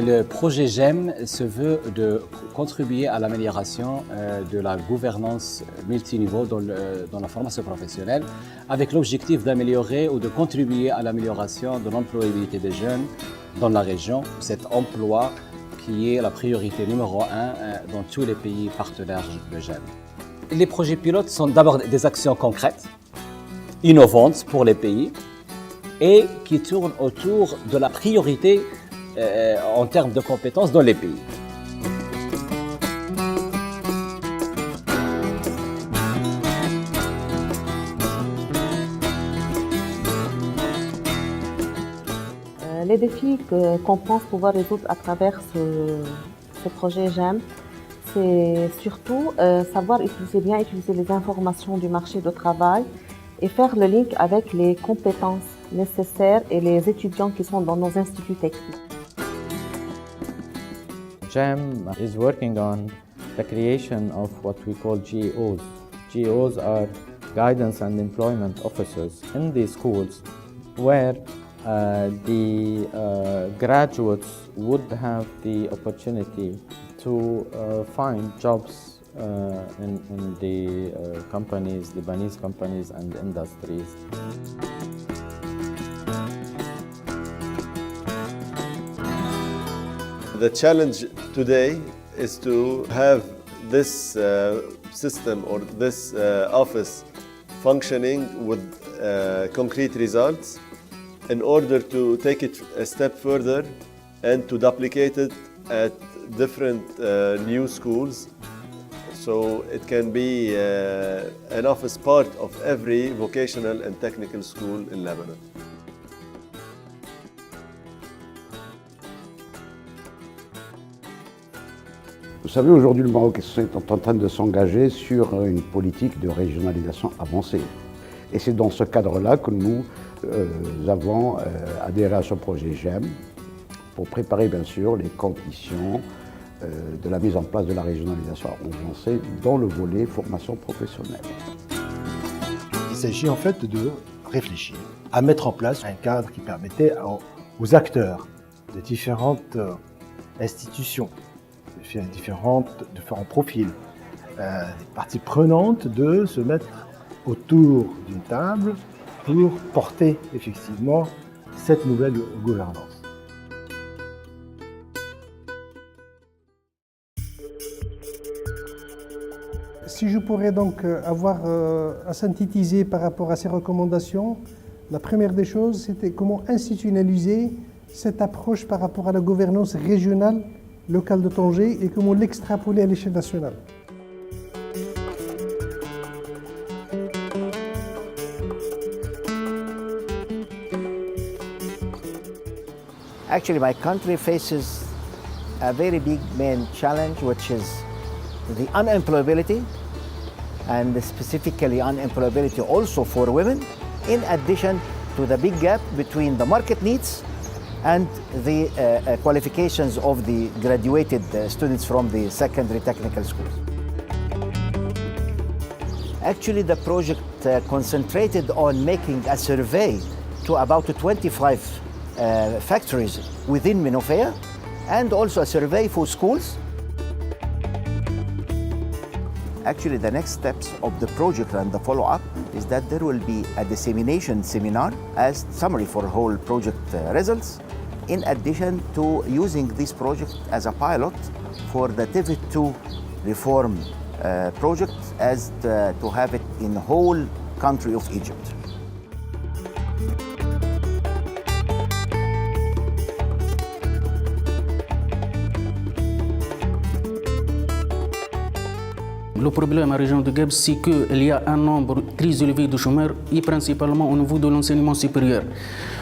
Le projet GEM se veut de contribuer à l'amélioration de la gouvernance multiniveau dans la formation professionnelle avec l'objectif d'améliorer ou de contribuer à l'amélioration de l'employabilité des jeunes dans la région, cet emploi qui est la priorité numéro 1 dans tous les pays partenaires de GEM. Les projets pilotes sont d'abord des actions concrètes, innovantes pour les pays et qui tournent autour de la priorité en termes de compétences dans les pays. Les défis qu'on pense pouvoir résoudre à travers ce projet GEM, c'est surtout savoir bien utiliser les informations du marché du travail et faire le link avec les compétences nécessaires et les étudiants qui sont dans nos instituts techniques. GEM is working on the creation of what we call GEOs. GEOs are guidance and employment officers in the schools where the graduates would have the opportunity to find jobs in the companies, Lebanese companies and industries. The challenge today is to have this system or this office functioning with concrete results in order to take it a step further and to duplicate it at different new schools. So it can be an office part of every vocational and technical school in Lebanon. Vous savez, aujourd'hui, le Maroc est en train de s'engager sur une politique de régionalisation avancée. Et c'est dans ce cadre-là que nous avons adhéré à ce projet GEM pour préparer, bien sûr, les conditions de la mise en place de la régionalisation avancée dans le volet formation professionnelle. Il s'agit en fait de réfléchir à mettre en place un cadre qui permettait aux acteurs de différentes institutions, de différents profils, des parties prenantes de se mettre autour d'une table pour porter effectivement cette nouvelle gouvernance. Si je pourrais donc avoir à synthétiser par rapport à ces recommandations, la première des choses, c'était comment institutionnaliser cette approche par rapport à la gouvernance régionale locale de Tanger et comment l'extrapoler à l'échelle nationale. Actually, my country faces a very big main challenge, which is the unemployability, and specifically unemployability also for women, in addition to the big gap between the market needs and the qualifications of the graduated students from the secondary technical schools. Actually, the project concentrated on making a survey to about 25 factories within Minofea, and also a survey for schools. Actually, the next steps of the project and the follow-up is that there will be a dissemination seminar as summary for whole project results, in addition to using this project as a pilot for the Pivot 2 reform project as to have it in the whole country of Egypt. Le problème à la région de Guebs, c'est qu'il y a un nombre très élevé de chômeurs, et principalement au niveau de l'enseignement supérieur.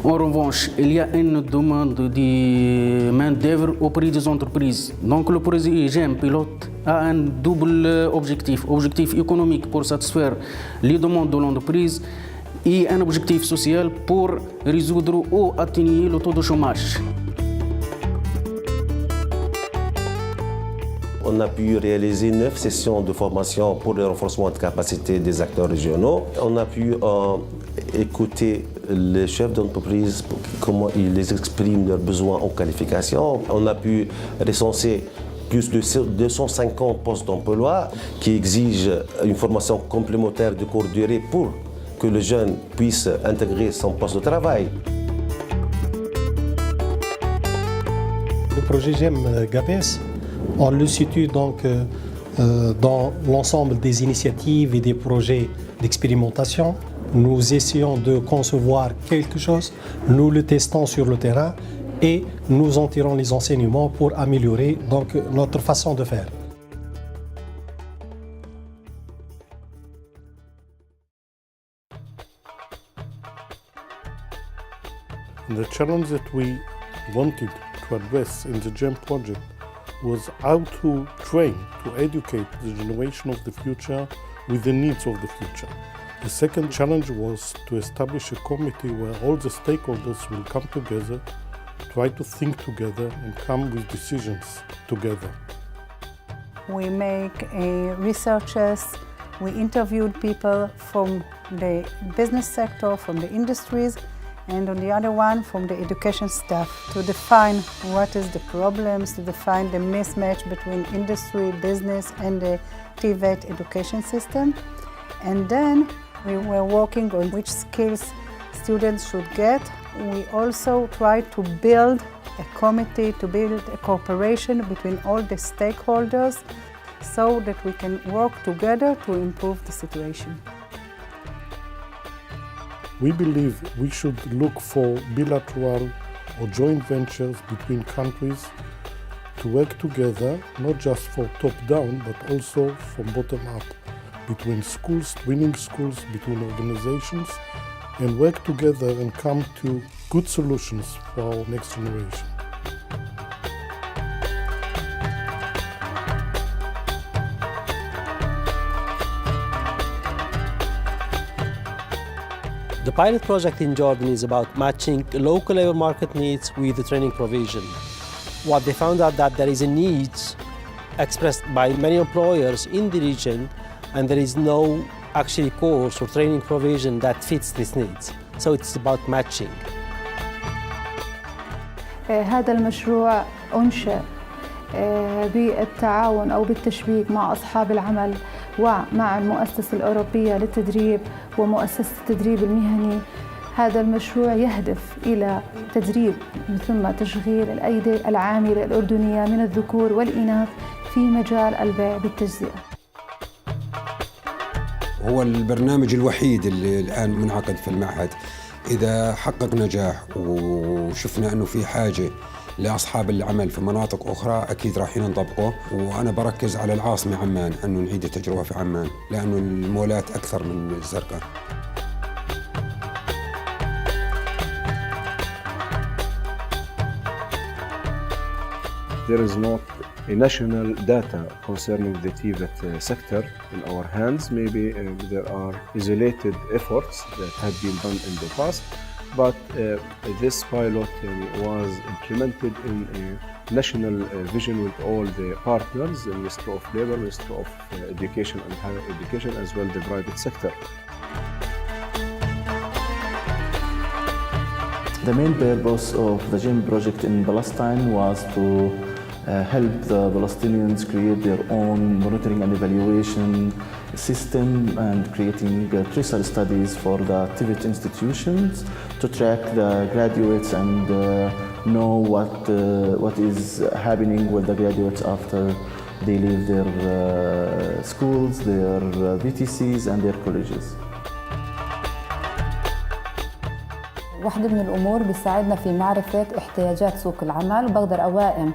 En revanche, il y a une demande de main-d'œuvre auprès des entreprises. Donc le projet GEM pilote a un double objectif. Objectif économique pour satisfaire les demandes de l'entreprise et un objectif social pour résoudre ou atténuer le taux de chômage. On a pu réaliser 9 sessions de formation pour le renforcement de capacité des acteurs régionaux. On a pu écouter les chefs d'entreprise, comment ils expriment leurs besoins en qualification. On a pu recenser plus de 250 postes d'emploi qui exigent une formation complémentaire de courte durée pour que le jeune puisse intégrer son poste de travail. Le projet GEM GAPES, on le situe donc dans l'ensemble des initiatives et des projets d'expérimentation. Nous essayons de concevoir quelque chose, nous le testons sur le terrain et nous en tirons les enseignements pour améliorer donc notre façon de faire. The challenge that we wanted to address in the GEM project was how to train, to educate the generation of the future with the needs of the future. The second challenge was to establish a committee where all the stakeholders will come together, try to think together and come with decisions together. We make researches, we interviewed people from the business sector, from the industries, and on the other one from the education staff to define what is the problems, to define the mismatch between industry, business and the TVET education system. And then we were working on which skills students should get. We also tried to build a committee, to build a cooperation between all the stakeholders so that we can work together to improve the situation. We believe we should look for bilateral or joint ventures between countries to work together, not just for top-down, but also from bottom-up, between schools, twinning schools, between organizations, and work together and come to good solutions for our next generation. The pilot project in Jordan is about matching local labor market needs with the training provision. What they found out that there is a need expressed by many employers in the region, and there is no actually course or training provision that fits these needs. So it's about matching. هذا المشروع أنشئ بالتعاون أو بالتشبيك مع أصحاب العمل ومع المؤسسة الأوروبية للتدريب ومؤسسة التدريب المهني. هذا المشروع يهدف إلى تدريب ثم تشغيل الأيدي العاملة الأردنية من الذكور والإناث في مجال البيع بالتجزئة. هو البرنامج الوحيد اللي الآن منعقد في المعهد. إذا حقق نجاح وشفنا أنه في حاجة لأصحاب العمل في مناطق أخرى أكيد راح نطبقه، وأنا بركز على العاصمة عمان أنه نعيد التجربة في عمان لأنه المولات أكثر من الزرقاء. There is not a national data concerning the TVET sector in our hands. Maybe there are isolated efforts that have been done in the past, but this pilot was implemented in a national vision with all the partners, the Ministry of Labour, Ministry of Education and Higher Education, as well as the private sector. The main purpose of the GEM project in Palestine was to help the Palestinians create their own monitoring and evaluation system and creating tracer studies for the TVET institutions to track the graduates and know what is happening with the graduates after they leave their schools, their VTCs and their colleges. واحدة من الأمور بيساعدنا في معرفة احتياجات سوق العمل، وبقدر أوائم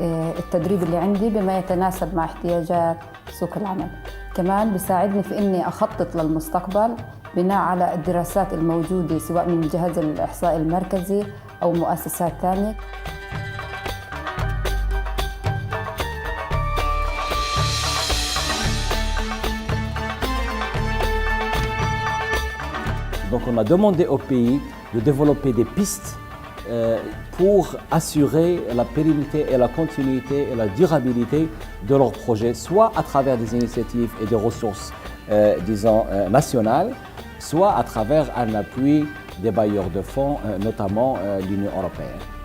التدريب اللي عندي بما يتناسب مع احتياجات سوق العمل. كمان بيساعدني في إني أخطط للمستقبل بناء على الدراسات الموجودة سواء من جهاز الإحصاء المركزي أو مؤسسات ثانية. Donc on a demandé au pays de développer des pistes pour assurer la pérennité et la continuité et la durabilité de leurs projets, soit à travers des initiatives et des ressources, disons, nationales, soit à travers un appui des bailleurs de fonds, notamment l'Union européenne.